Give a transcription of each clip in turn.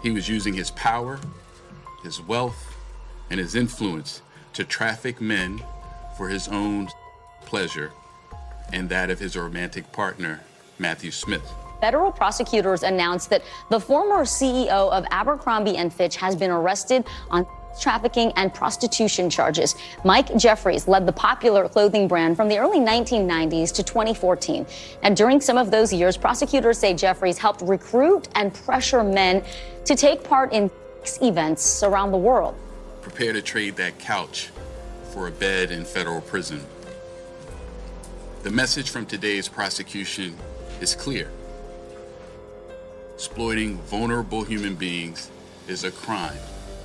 He was using his power, his wealth, and his influence to traffic men for his own pleasure and that of his romantic partner, Matthew Smith. Federal prosecutors announced that the former CEO of Abercrombie & Fitch has been arrested on trafficking and prostitution charges. Mike Jeffries led the popular clothing brand from the early 1990s to 2014. And during some of those years, prosecutors say Jeffries helped recruit and pressure men to take part in events around the world. Prepare to trade that couch for a bed in federal prison. The message from today's prosecution is clear. Exploiting vulnerable human beings is a crime.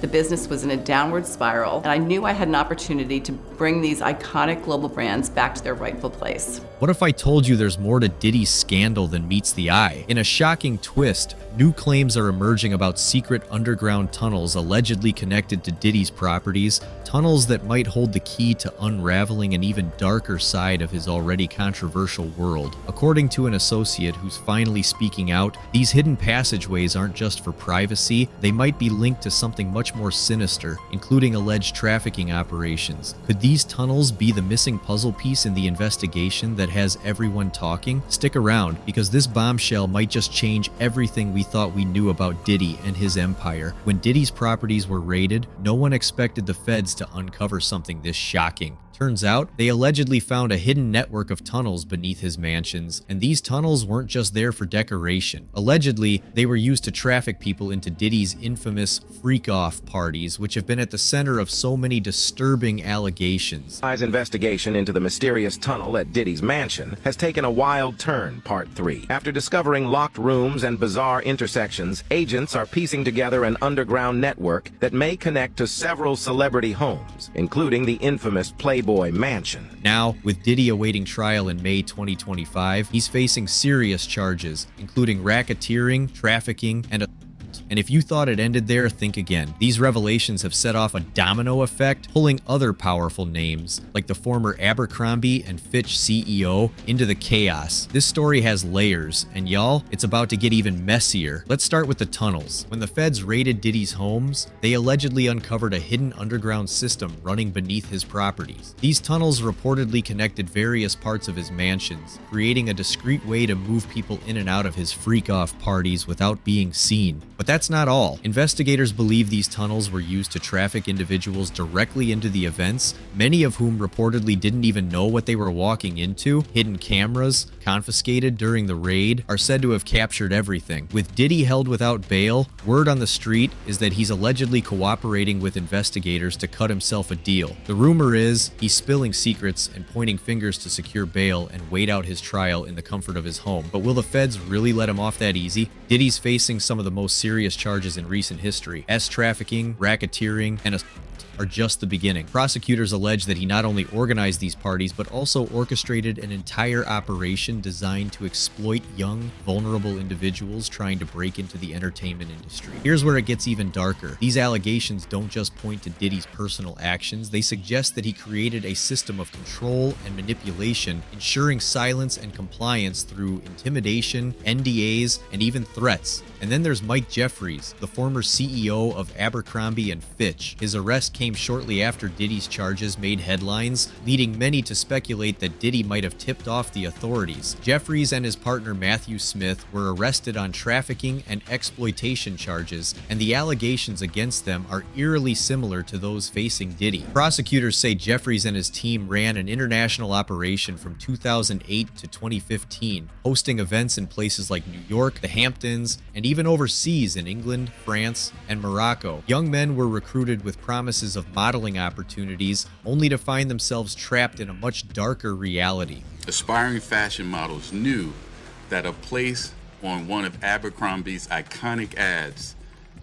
The business was in a downward spiral, and I knew I had an opportunity to bring these iconic global brands back to their rightful place. What if I told you there's more to Diddy's scandal than meets the eye? In a shocking twist, new claims are emerging about secret underground tunnels allegedly connected to Diddy's properties, tunnels that might hold the key to unraveling an even darker side of his already controversial world. According to an associate who's finally speaking out, these hidden passageways aren't just for privacy, they might be linked to something much more sinister, including alleged trafficking operations. Could these tunnels be the missing puzzle piece in the investigation that has everyone talking? Stick around, because this bombshell might just change everything we thought we knew about Diddy and his empire. When Diddy's properties were raided, no one expected the feds to uncover something this shocking. Turns out, they allegedly found a hidden network of tunnels beneath his mansions, and these tunnels weren't just there for decoration. Allegedly, they were used to traffic people into Diddy's infamous freak-off parties, which have been at the center of so many disturbing allegations. Investigation into the mysterious tunnel at Diddy's mansion has taken a wild turn, Part 3. After discovering locked rooms and bizarre intersections, agents are piecing together an underground network that may connect to several celebrity homes, including the infamous Playboy Mansion. Now, with Diddy awaiting trial in May 2025, he's facing serious charges, including racketeering, trafficking, and if you thought it ended there, think again. These revelations have set off a domino effect, pulling other powerful names, like the former Abercrombie & Fitch CEO, into the chaos. This story has layers, and y'all, it's about to get even messier. Let's start with the tunnels. When the feds raided Diddy's homes, they allegedly uncovered a hidden underground system running beneath his properties. These tunnels reportedly connected various parts of his mansions, creating a discreet way to move people in and out of his freak-off parties without being seen. But that's not all. Investigators believe these tunnels were used to traffic individuals directly into the events, many of whom reportedly didn't even know what they were walking into. Hidden cameras, confiscated during the raid, are said to have captured everything. With Diddy held without bail, word on the street is that he's allegedly cooperating with investigators to cut himself a deal. The rumor is he's spilling secrets and pointing fingers to secure bail and wait out his trial in the comfort of his home. But will the feds really let him off that easy? Diddy's facing some of the most serious charges in recent history. Trafficking, racketeering, and are just the beginning. Prosecutors allege that he not only organized these parties, but also orchestrated an entire operation designed to exploit young, vulnerable individuals trying to break into the entertainment industry. Here's where it gets even darker. These allegations don't just point to Diddy's personal actions, they suggest that he created a system of control and manipulation, ensuring silence and compliance through intimidation, NDAs, and even threats. And then there's Mike Jeffries, the former CEO of Abercrombie & Fitch. His arrest came shortly after Diddy's charges made headlines, leading many to speculate that Diddy might have tipped off the authorities. Jeffries and his partner Matthew Smith were arrested on trafficking and exploitation charges, and the allegations against them are eerily similar to those facing Diddy. Prosecutors say Jeffries and his team ran an international operation from 2008 to 2015, hosting events in places like New York, the Hamptons, and even overseas in England, France, and Morocco. Young men were recruited with promises of modeling opportunities, only to find themselves trapped in a much darker reality. Aspiring fashion models knew that a place on one of Abercrombie's iconic ads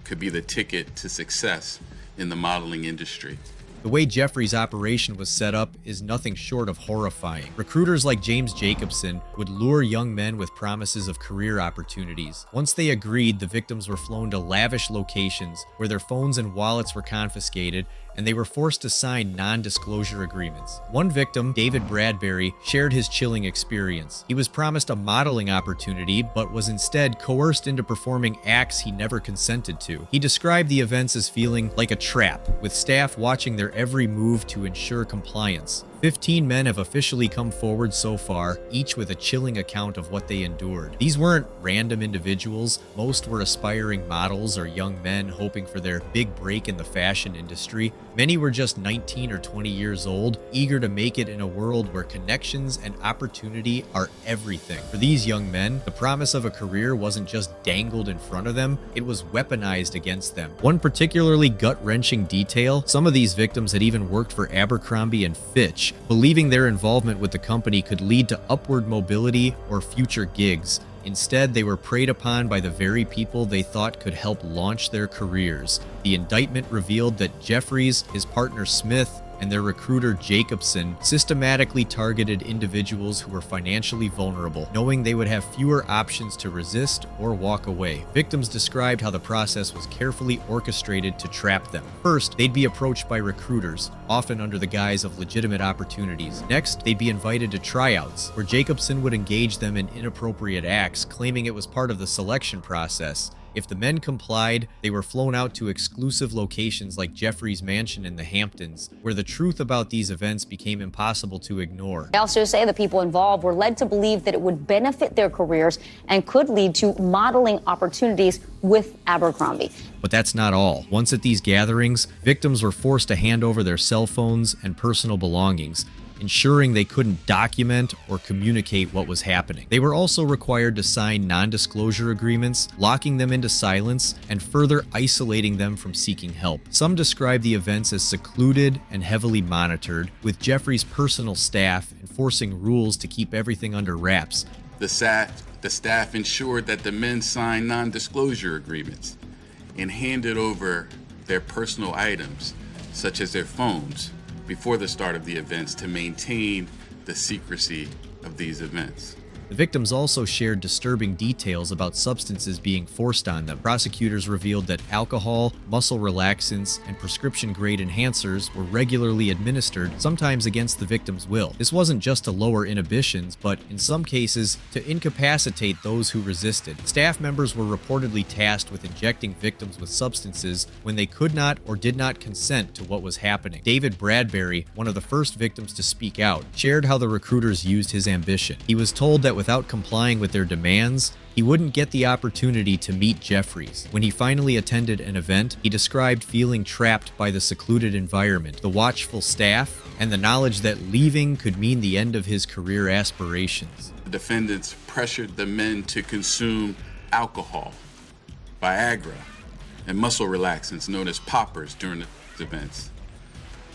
could be the ticket to success in the modeling industry. The way Jeffries' operation was set up is nothing short of horrifying. Recruiters like James Jacobson would lure young men with promises of career opportunities. Once they agreed, the victims were flown to lavish locations where their phones and wallets were confiscated, and they were forced to sign non-disclosure agreements. One victim, David Bradbury, shared his chilling experience. He was promised a modeling opportunity, but was instead coerced into performing acts he never consented to. He described the events as feeling like a trap, with staff watching their every move to ensure compliance. 15 men have officially come forward so far, each with a chilling account of what they endured. These weren't random individuals. Most were aspiring models or young men hoping for their big break in the fashion industry. Many were just 19 or 20 years old, eager to make it in a world where connections and opportunity are everything. For these young men, the promise of a career wasn't just dangled in front of them, it was weaponized against them. One particularly gut-wrenching detail, some of these victims had even worked for Abercrombie and Fitch, believing their involvement with the company could lead to upward mobility or future gigs. Instead, they were preyed upon by the very people they thought could help launch their careers. The indictment revealed that Jeffries, his partner Smith, and their recruiter Jacobson systematically targeted individuals who were financially vulnerable, knowing they would have fewer options to resist or walk away. Victims described how the process was carefully orchestrated to trap them. First, they'd be approached by recruiters, often under the guise of legitimate opportunities. Next, they'd be invited to tryouts, where Jacobson would engage them in inappropriate acts, claiming it was part of the selection process. If the men complied, they were flown out to exclusive locations like Jeffrey's mansion in the Hamptons, where the truth about these events became impossible to ignore. They also say the people involved were led to believe that it would benefit their careers and could lead to modeling opportunities with Abercrombie. But that's not all. Once at these gatherings, victims were forced to hand over their cell phones and personal belongings, ensuring they couldn't document or communicate what was happening. They were also required to sign non-disclosure agreements, locking them into silence and further isolating them from seeking help. Some describe the events as secluded and heavily monitored, with Jeffrey's personal staff enforcing rules to keep everything under wraps. The staff ensured that the men signed non-disclosure agreements and handed over their personal items, such as their phones, before the start of the events to maintain the secrecy of these events. The victims also shared disturbing details about substances being forced on them. Prosecutors revealed that alcohol, muscle relaxants, and prescription-grade enhancers were regularly administered, sometimes against the victim's will. This wasn't just to lower inhibitions, but in some cases, to incapacitate those who resisted. Staff members were reportedly tasked with injecting victims with substances when they could not or did not consent to what was happening. David Bradbury, one of the first victims to speak out, shared how the recruiters used his ambition. He was told that without complying with their demands, he wouldn't get the opportunity to meet Jeffries. When he finally attended an event, he described feeling trapped by the secluded environment, the watchful staff, and the knowledge that leaving could mean the end of his career aspirations. The defendants pressured the men to consume alcohol, Viagra, and muscle relaxants known as poppers during the events.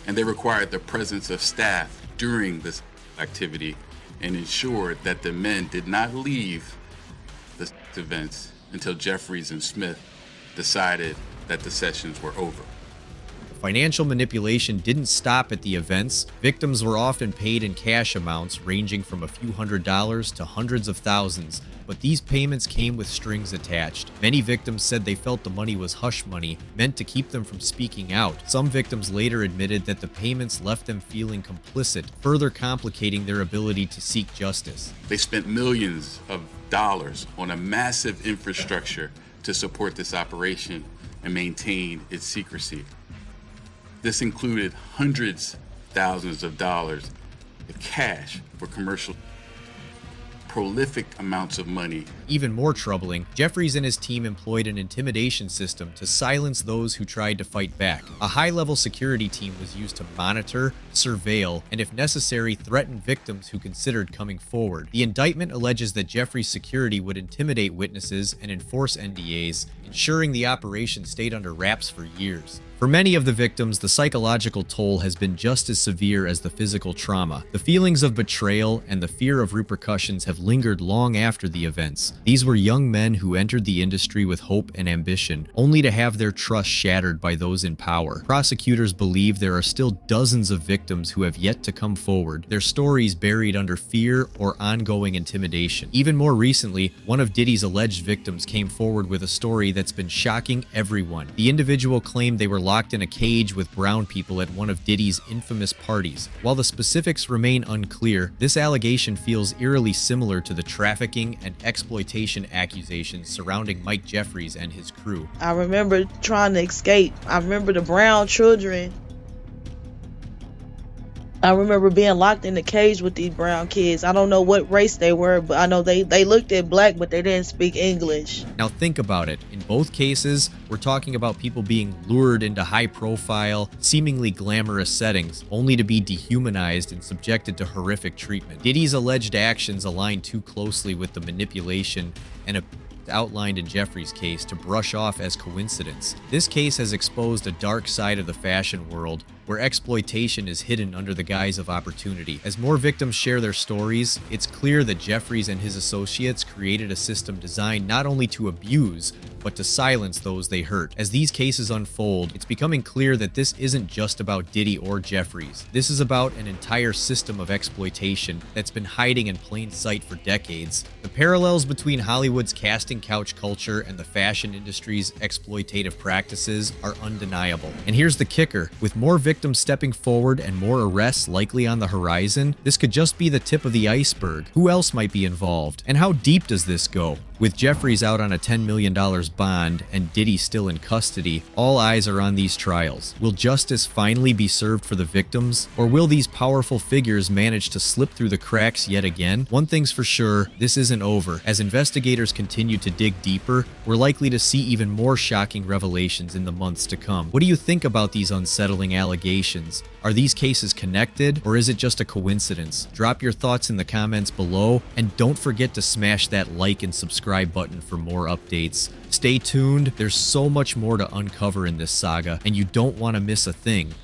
And they required the presence of staff during this activity and ensured that the men did not leave the events until Jeffries and Smith decided that the sessions were over. Financial manipulation didn't stop at the events. Victims were often paid in cash amounts ranging from a few $100s to hundreds of thousands, but these payments came with strings attached. Many victims said they felt the money was hush money, meant to keep them from speaking out. Some victims later admitted that the payments left them feeling complicit, further complicating their ability to seek justice. They spent millions of dollars on a massive infrastructure to support this operation and maintain its secrecy. This included hundreds of thousands of dollars of cash for commercial, prolific amounts of money. Even more troubling, Jeffries and his team employed an intimidation system to silence those who tried to fight back. A high-level security team was used to monitor, surveil, and if necessary, threaten victims who considered coming forward. The indictment alleges that Jeffries' security would intimidate witnesses and enforce NDAs, ensuring the operation stayed under wraps for years. For many of the victims, the psychological toll has been just as severe as the physical trauma. The feelings of betrayal and the fear of repercussions have lingered long after the events. These were young men who entered the industry with hope and ambition, only to have their trust shattered by those in power. Prosecutors believe there are still dozens of victims who have yet to come forward, their stories buried under fear or ongoing intimidation. Even more recently, one of Diddy's alleged victims came forward with a story that's been shocking everyone. The individual claimed they were locked in a cage with brown people at one of Diddy's infamous parties. While the specifics remain unclear, this allegation feels eerily similar to the trafficking and exploitation accusations surrounding Mike Jeffries and his crew. I remember trying to escape. I remember the brown children. I remember being locked in the cage with these brown kids. I don't know what race they were, but I know they looked at black, but they didn't speak English. Now think about it. In both cases, we're talking about people being lured into high-profile, seemingly glamorous settings, only to be dehumanized and subjected to horrific treatment. Diddy's alleged actions align too closely with the manipulation and outlined in Jeffries' case to brush off as coincidence. This case has exposed a dark side of the fashion world where exploitation is hidden under the guise of opportunity. As more victims share their stories, it's clear that Jeffries and his associates created a system designed not only to abuse, but to silence those they hurt. As these cases unfold, it's becoming clear that this isn't just about Diddy or Jeffries. This is about an entire system of exploitation that's been hiding in plain sight for decades. The parallels between Hollywood's casting couch culture and the fashion industry's exploitative practices are undeniable. And here's the kicker: with more victims stepping forward and more arrests likely on the horizon, this could just be the tip of the iceberg. Who else might be involved? And how deep does this go? With Jeffries out on a $10 million bond and Diddy still in custody, all eyes are on these trials. Will justice finally be served for the victims? Or will these powerful figures manage to slip through the cracks yet again? One thing's for sure, this isn't over. As investigators continue to dig deeper, we're likely to see even more shocking revelations in the months to come. What do you think about these unsettling allegations? Are these cases connected, or is it just a coincidence? Drop your thoughts in the comments below, and don't forget to smash that like and subscribe button for more updates. Stay tuned, there's so much more to uncover in this saga, and you don't want to miss a thing.